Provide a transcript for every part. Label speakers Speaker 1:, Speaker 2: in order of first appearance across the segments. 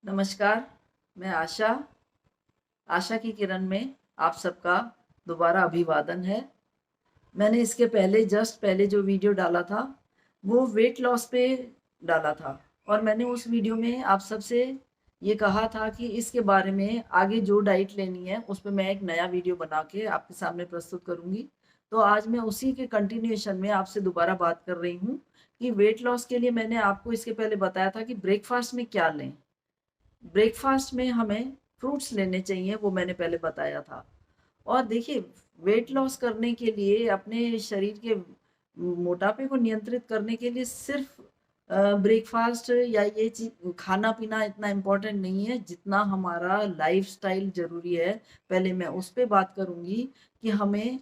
Speaker 1: नमस्कार, मैं आशा, आशा की किरण में आप सबका दोबारा अभिवादन है। मैंने इसके पहले जस्ट पहले जो वीडियो डाला था, वो वेट लॉस पे डाला था और मैंने उस वीडियो में आप सबसे ये कहा था कि इसके बारे में आगे जो डाइट लेनी है, उस पे मैं एक नया वीडियो बना के आपके सामने प्रस्तुत करूँगी। तो आज मैं उसी के कंटिन्यूएशन में आपसे दोबारा बात कर रही हूँ कि वेट लॉस के लिए मैंने आपको इसके पहले बताया था कि ब्रेकफ़ास्ट में क्या लें। ब्रेकफास्ट में हमें फ्रूट्स लेने चाहिए, वो मैंने पहले बताया था। और देखिए, वेट लॉस करने के लिए अपने शरीर के मोटापे को नियंत्रित करने के लिए सिर्फ ब्रेकफास्ट या ये चीज खाना पीना इतना इम्पोर्टेंट नहीं है जितना हमारा लाइफस्टाइल जरूरी है। पहले मैं उस पे बात करूंगी कि हमें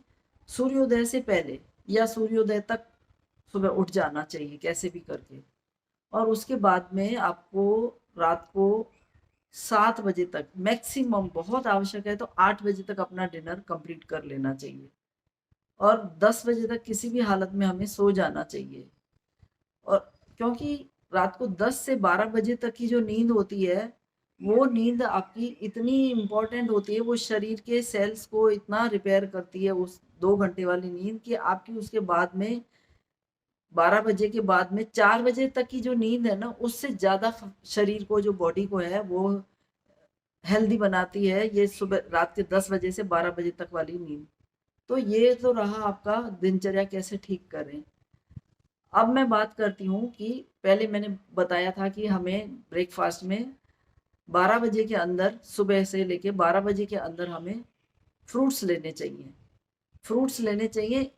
Speaker 1: सूर्योदय से पहले या सूर्योदय तक सुबह उठ जाना चाहिए कैसे भी करके। और उसके बाद में आपको रात को 7 बजे तक मैक्सिमम, बहुत आवश्यक है तो 8 बजे तक अपना डिनर कंप्लीट कर लेना चाहिए। और 10 बजे तक किसी भी हालत में हमें सो जाना चाहिए। और क्योंकि रात को 10 से 12 बजे तक की जो नींद होती है, वो नींद आपकी इतनी इम्पोर्टेंट होती है, वो शरीर के सेल्स को इतना रिपेयर करती है उस 2 घंटे वाली नींद, कि आपकी उसके बाद में 12 बजे के बाद में 4 बजे तक की जो नींद है ना, उससे ज्यादा शरीर को, जो बॉडी को है, वो हेल्दी बनाती है ये सुबह रात के 10 बजे से 12 बजे तक वाली नींद। तो ये तो रहा आपका दिनचर्या कैसे ठीक करें। अब मैं बात करती हूँ कि पहले मैंने बताया था कि हमें ब्रेकफास्ट में 12 बजे के अंदर, सुबह से लेके 12 बजे के अंदर हमें फ्रूट्स लेने चाहिए। फ्रूट्स लेने चाहिए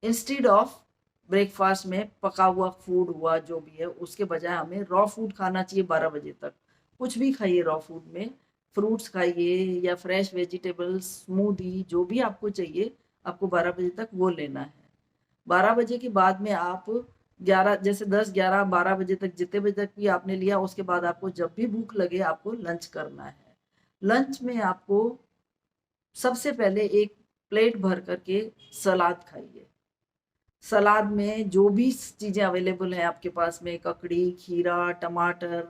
Speaker 1: इंस्टीड ऑफ ब्रेकफास्ट में पका हुआ फूड हुआ जो भी है, उसके बजाय हमें रॉ फूड खाना चाहिए 12 बजे तक। कुछ भी खाइए रॉ फूड में, फ्रूट्स खाइए या फ्रेश वेजिटेबल्स, स्मूदी, जो भी आपको चाहिए, आपको 12 बजे तक वो लेना है। 12 बजे के बाद में आप 11, जैसे 10, 11, 12 बजे तक, जितने बजे तक भी आपने लिया, उसके बाद आपको जब भी भूख लगे आपको लंच करना है। लंच में आपको सबसे पहले एक प्लेट भर करके सलाद खाइए। सलाद में जो भी चीजें अवेलेबल हैं आपके पास में, ककड़ी, खीरा, टमाटर,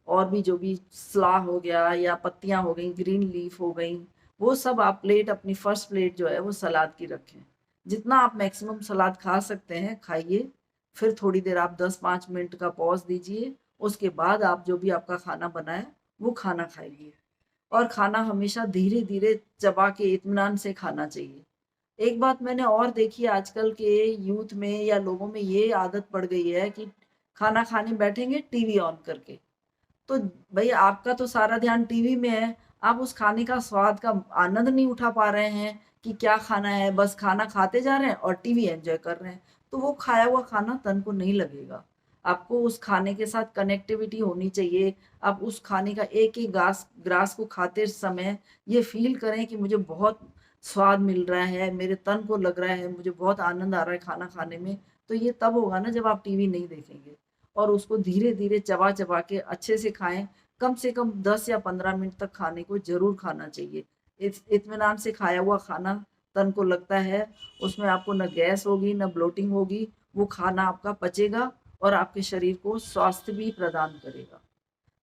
Speaker 1: और भी जो भी, स्लाह हो गया या पत्तियां हो गई, ग्रीन लीफ हो गई, वो सब आप प्लेट, अपनी फर्स्ट प्लेट जो है वो सलाद की रखें। जितना आप मैक्सिमम सलाद खा सकते हैं खाइए। फिर थोड़ी देर आप 10-5 मिनट का पॉज दीजिए। उसके बाद आप जो भी आपका खाना बनाए वो खाना खाइए। और खाना हमेशा धीरे धीरे चबा के इत्मीनान से खाना चाहिए। एक बात मैंने और देखी है, आजकल के यूथ में या लोगों में ये आदत पड़ गई है कि खाना खाने बैठेंगे टीवी ऑन करके। तो भाई, आपका तो सारा ध्यान टीवी में है, आप उस खाने का स्वाद का आनंद नहीं उठा पा रहे हैं कि क्या खाना है, बस खाना खाते जा रहे हैं और टीवी एंजॉय कर रहे हैं। तो वो खाया हुआ खाना तन को नहीं लगेगा। आपको उस खाने के साथ कनेक्टिविटी होनी चाहिए। आप उस खाने का एक एक ग्रास ग्रास को खाते समय ये फील करें कि मुझे बहुत स्वाद मिल रहा है, मेरे तन को लग रहा है, मुझे बहुत आनंद आ रहा है खाना खाने में। तो ये तब होगा ना जब आप टीवी नहीं देखेंगे। और उसको धीरे धीरे चबा चबा के अच्छे से खाएं। कम से कम 10 या 15 मिनट तक खाने को जरूर खाना चाहिए। इत्मीनान से खाया हुआ खाना तन को लगता है, उसमें आपको न गैस होगी न ब्लोटिंग होगी। वो खाना आपका पचेगा और आपके शरीर को स्वास्थ्य भी प्रदान करेगा।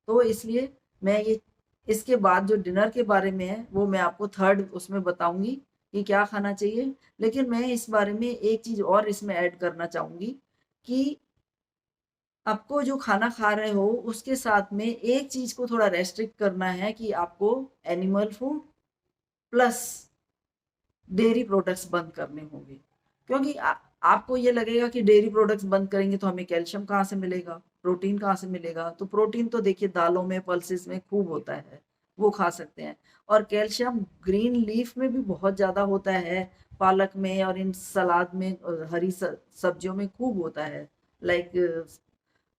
Speaker 1: तो इसलिए मैं ये, इसके बाद जो डिनर के बारे में है वो मैं आपको थर्ड उसमें बताऊंगी कि क्या खाना चाहिए। लेकिन मैं इस बारे में एक चीज और इसमें ऐड करना चाहूंगी कि आपको जो खाना खा रहे हो उसके साथ में एक चीज को थोड़ा रेस्ट्रिक्ट करना है कि आपको animal food plus dairy products बंद करने होंगे। क्योंकि आपको ये लगेगा कि डेयरी प्रोडक्ट्स बंद करेंगे तो हमें कैल्शियम कहाँ से मिलेगा, प्रोटीन कहाँ से मिलेगा। तो प्रोटीन तो देखिए दालों में, पल्सेस में खूब होता है, वो खा सकते हैं। और कैल्शियम ग्रीन लीफ में भी बहुत ज्यादा होता है, पालक में और इन सलाद में, हरी सब्जियों में खूब होता है। लाइक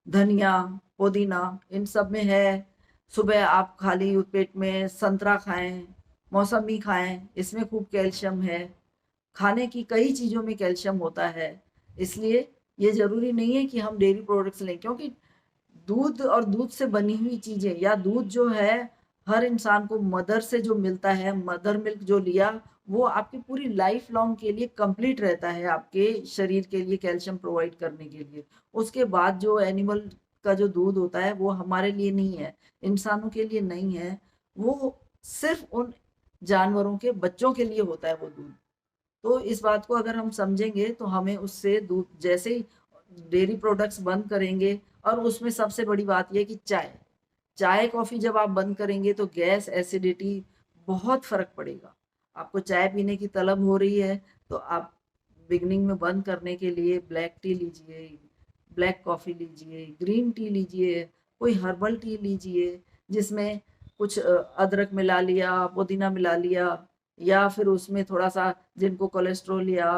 Speaker 1: धनिया, पुदीना, इन सब में है। सुबह आप खाली पेट में संतरा खाएं, मौसमी खाएं, इसमें खूब कैल्शियम है। खाने की कई चीजों में कैल्शियम होता है। इसलिए ये जरूरी नहीं है कि हम डेयरी प्रोडक्ट्स लें, क्योंकि दूध और दूध से बनी हुई चीजें, या दूध जो है, हर इंसान को मदर से जो मिलता है, मदर मिल्क जो लिया, वो आपकी पूरी लाइफ लॉन्ग के लिए कंप्लीट रहता है, आपके शरीर के लिए कैल्शियम प्रोवाइड करने के लिए। उसके बाद जो एनिमल का जो दूध होता है वो हमारे लिए नहीं है, इंसानों के लिए नहीं है, वो सिर्फ उन जानवरों के बच्चों के लिए होता है वो दूध। तो इस बात को अगर हम समझेंगे तो हमें उससे दूध, जैसे ही डेयरी प्रोडक्ट्स बंद करेंगे, और उसमें सबसे बड़ी बात यह कि चाय कॉफी जब आप बंद करेंगे तो गैस, एसिडिटी, बहुत फर्क पड़ेगा। आपको चाय पीने की तलब हो रही है तो आप बिगनिंग में बंद करने के लिए ब्लैक टी लीजिए, ब्लैक कॉफी लीजिए, ग्रीन टी लीजिए, कोई हर्बल टी लीजिए जिसमें कुछ अदरक मिला लिया, पुदीना मिला लिया, या फिर उसमें थोड़ा सा, जिनको कोलेस्ट्रॉल या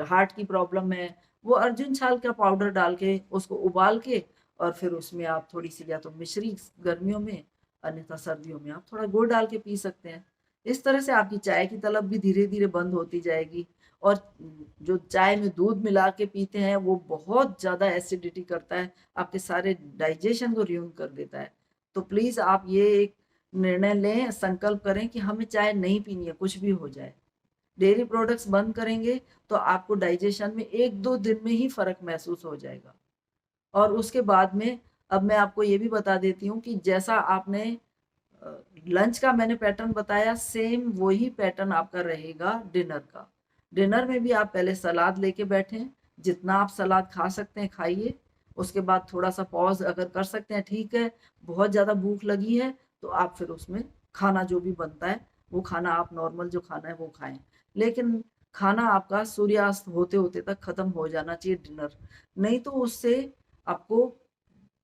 Speaker 1: हार्ट की प्रॉब्लम है, वो अर्जुन छाल का पाउडर डाल के उसको उबाल के, और फिर उसमें आप थोड़ी सी या तो मिश्री गर्मियों में, अन्यथा सर्दियों में आप थोड़ा गुड़ डाल के पी सकते हैं। इस तरह से आपकी चाय की तलब भी धीरे धीरे बंद होती जाएगी। और जो चाय में दूध मिला के पीते हैं वो बहुत ज़्यादा एसिडिटी करता है, आपके सारे डाइजेशन को र्यून कर देता है। तो प्लीज़ आप ये एक निर्णय लें, संकल्प करें कि हमें चाय नहीं पीनी है, कुछ भी हो जाए। डेयरी प्रोडक्ट्स बंद करेंगे तो आपको डाइजेशन में 1-2 दिन में ही फ़र्क महसूस हो जाएगा। और उसके बाद में अब मैं आपको ये भी बता देती हूँ कि जैसा आपने लंच का मैंने पैटर्न बताया, सेम वही पैटर्न आपका रहेगा डिनर का। डिनर में भी आप पहले सलाद लेके बैठें, जितना आप सलाद खा सकते हैं खाइए, उसके बाद थोड़ा सा पॉज अगर कर सकते हैं ठीक है, बहुत ज़्यादा भूख लगी है तो आप फिर उसमें खाना जो भी बनता है वो खाना आप नॉर्मल जो खाना है वो खाएं। लेकिन खाना आपका सूर्यास्त होते होते तक खत्म हो जाना चाहिए डिनर, नहीं तो उससे आपको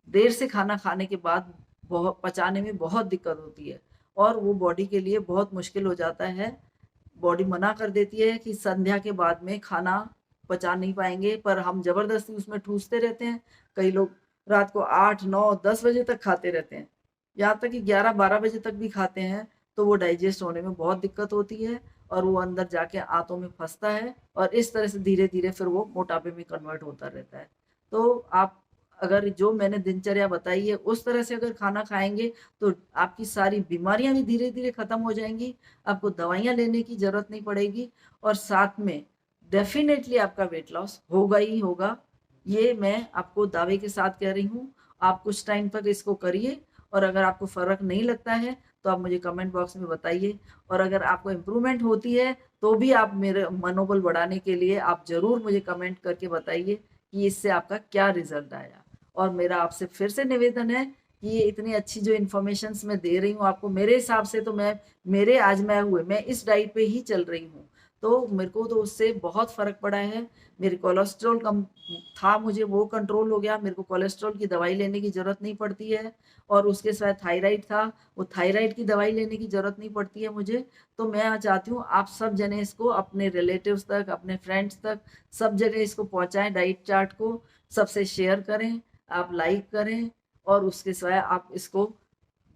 Speaker 1: देर से खाना खाने के बाद बहुत पचाने में बहुत दिक्कत होती है, और वो बॉडी के लिए बहुत मुश्किल हो जाता है। बॉडी मना कर देती है कि संध्या के बाद में खाना पचा नहीं पाएंगे, पर हम जबरदस्ती उसमें ठूसते रहते हैं। कई लोग रात को 8, 9, 10 बजे तक खाते रहते हैं, यहाँ तक कि 11, 12 बजे तक भी खाते हैं, तो वो डाइजेस्ट होने में बहुत दिक्कत होती है और वो अंदर जाके आंतों में फंसता है, और इस तरह से धीरे धीरे फिर वो मोटापे में कन्वर्ट होता रहता है। तो आप अगर जो मैंने दिनचर्या बताई है उस तरह से अगर खाना खाएंगे तो आपकी सारी बीमारियां भी धीरे धीरे खत्म हो जाएंगी, आपको दवाइयां लेने की जरूरत नहीं पड़ेगी, और साथ में डेफिनेटली आपका वेट लॉस होगा ही होगा। ये मैं आपको दावे के साथ कह रही हूँ। आप कुछ टाइम तक इसको करिए, और अगर आपको फर्क नहीं लगता है तो आप मुझे कमेंट बॉक्स में बताइए, और अगर आपको इम्प्रूवमेंट होती है तो भी आप मेरे मनोबल बढ़ाने के लिए आप जरूर मुझे कमेंट करके बताइए कि इससे आपका क्या रिजल्ट आया। और मेरा आपसे फिर से निवेदन है कि ये इतनी अच्छी जो इन्फॉर्मेशन मैं दे रही हूँ आपको, मेरे हिसाब से तो मेरे आजमाए हुए मैं इस डाइट पे ही चल रही हूँ, तो मेरे को तो उससे बहुत फर्क पड़ा है। मेरे कोलेस्ट्रॉल कम था, मुझे वो कंट्रोल हो गया, मेरे को कोलेस्ट्रॉल की दवाई लेने की जरूरत नहीं पड़ती है। और उसके साथ थायराइड था, वो थायराइड की दवाई लेने की जरूरत नहीं पड़ती है मुझे। तो मैं चाहती हूँ आप सब जने इसको अपने रिलेटिव्स तक, अपने फ्रेंड्स तक, सब जगह इसको पहुंचाएं, डाइट चार्ट को सबसे शेयर करें, आप लाइक करें, और उसके सिवाय आप इसको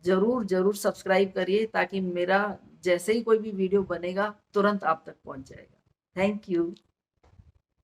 Speaker 1: जरूर जरूर सब्सक्राइब करिए, ताकि मेरा जैसे ही कोई भी वीडियो बनेगा तुरंत आप तक पहुंच जाएगा। Thank you.